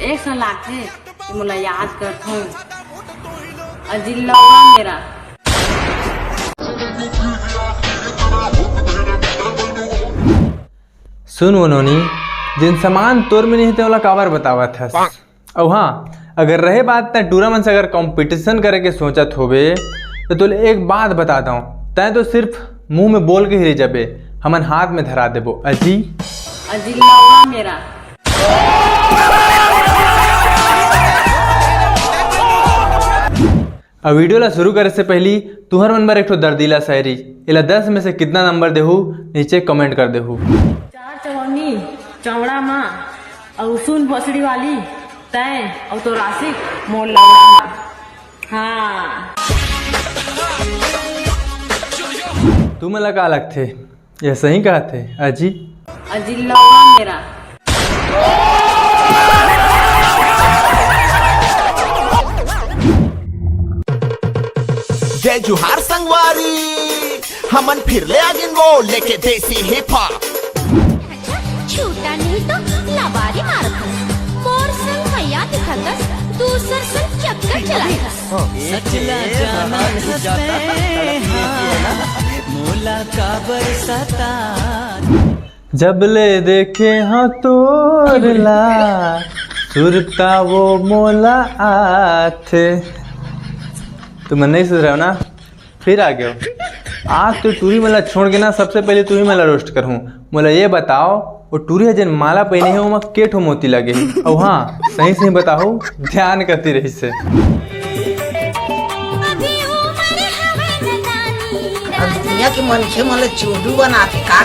ऐसा लागथे कि मोला याद करथों अजिल्ला मेरा। सुन वो नोनी, जिन सामान तोर में नहीं थे वाला काबर बतावा था। और हाँ, अगर रहे बात तय टूर्नामेंट से अगर कंपटीशन करे के सोचत होबे तो तुले एक बात बताता हूँ, तय तो सिर्फ मुंह में बोल के ही रह जाबे, हमन हाथ में धरा देबो। अजिल्ला मेरा। अब वीडियो ला शुरू करे से पहली तुहर मन बर एक ठो दर्दीला शायरी, इला 10 में से कितना नंबर देहू नीचे कमेंट कर देहू। चार चवन्नी चौड़ा माँ और सुन भोसड़ी वाली तय और तो राशिक मोल लौड़ा। हाँ तू मला का लगथे ये सही कहा थे अजी? अजिल्ला मेरा। जय जुहार संगवारी, हमन फिर ले आगिन वो लेके देसी हिप हॉप। छूटा नहीं तो लबारी मारत मोर संग भैया दिखतस, दूसर संग चक्कर चलातस। सचला जाना हंसते मोला का बरसाता, जब ले देखे हाँ तोरला सुरता वो मोला आथे। तुम नहीं सुन रहे हो ना, फिर आ गए हो। आज तो टूरी मला छोड़ के ना सबसे पहले तू ही मला रोस्ट कर हूँ। मोला ये बताओ वो टूरी है जिन माला पहने है वो के ठो मोती लगे। और हाँ सही सही बताओ, ध्यान करती रही से। दुनिया के मनखे मन चूडू बनाते का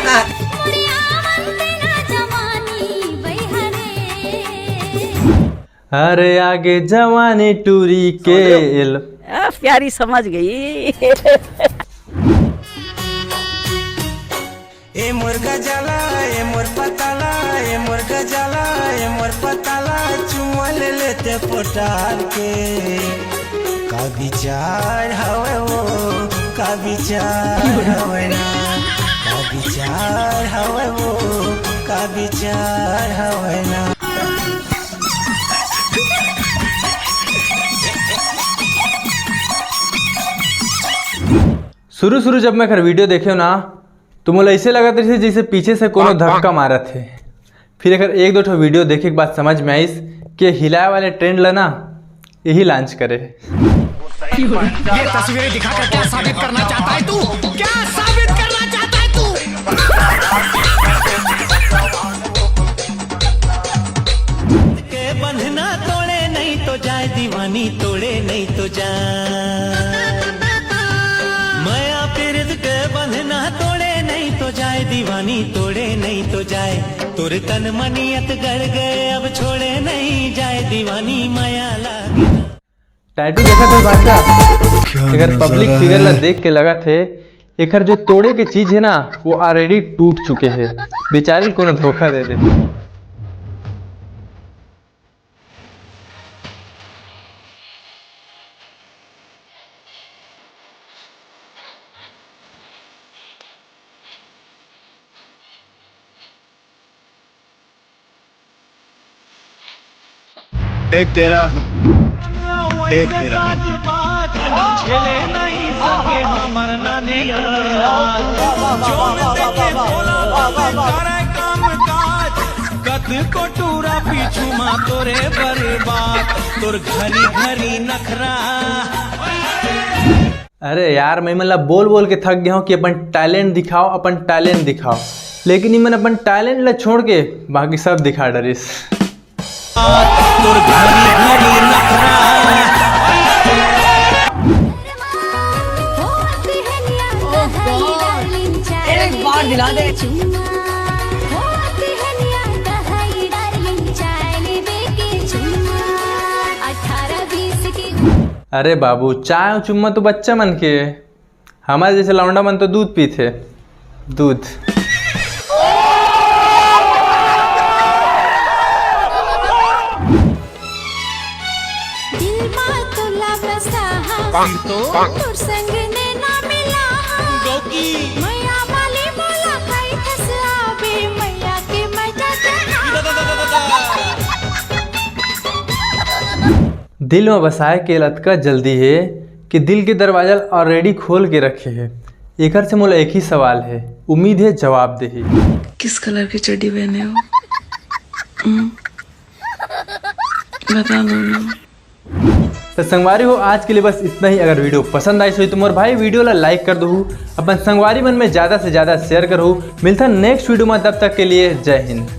अरे आगे जवानी टूरी के प्यारी समझ गई। ए मोर गजाला ए मोर पताला, ए मोर गजाला ए मोर पताला, चुमा ले लेते पोटाल के। का विचार हवे वो, का विचार हवे ना, का विचार हवे वो, का विचार हवे ना। शुरू जब मैं खर वीडियो देखे ना तो मुझे ऐसे लगा था जैसे पीछे से कोनो धक्का मारा थे। फिर अगर एक दो ठो वीडियो देखे के बाद समझ में आई कि हिलाए वाले ट्रेंड ला ना यही लॉन्च करे। ये तस्वीरें दिखाकर क्या साबित करना चाहता है तू? क्या साबित करना चाहता है तू? के बंधना तोड़े नहीं तो जाए, दीवानी तोड़े नहीं तो जाए। माया पीरित के बंधना तोड़े नहीं तो जाए, दीवानी तोड़े नहीं तो जाए। तुर तन मनियत गड़ गए अब छोड़े नहीं जाए, दीवानी माया लागे। टैटू देखा था बादशाह, अगर पब्लिक फिगर ला देख के लगा थे एकर जो तोड़े के चीज है ना वो ऑलरेडी टूट चुके हैं, बेचारी कोनो धोखा दे दे। एक तेरा एक तेरा झेले नहीं सके हमर नानी कद को टूरा पीछू माँ तोरे बर्बाद, तोर घरी घरी नखरा। अरे यार मैं मतलब बोल बोल के थक गया हूँ कि अपन टैलेंट दिखाओ, अपन टैलेंट दिखाओ, लेकिन ये मन अपन टैलेंट ला छोड़ के बाकी सब दिखा डरिस। तोर घरी घरी नखरा। एक बार दिला दे। अरे बाबू चाय और चुम्मा तो बच्चा मन के, हमारे जैसे लौंडा मन तो दूध पीते दूध। संग ने ना मिला मैया वाली बोला खाई थस आबे मैया के मजा दिल में बसाए के लतका जल्दी है कि दिल के दरवाजा ऑलरेडी खोल के रखे है। एकर से मोला एक ही सवाल है, उम्मीद है जवाब दे। किस कलर की चड्डी पहने हो? बता दो। तो संगवारी हो, आज के लिए बस इतना ही। अगर वीडियो पसंद आई तो मोर भाई वीडियो ला लाइक कर दो, अपन संगवारी मन में ज़्यादा से ज़्यादा शेयर करो। मिलता नेक्स्ट वीडियो में, तब तक के लिए जय हिंद।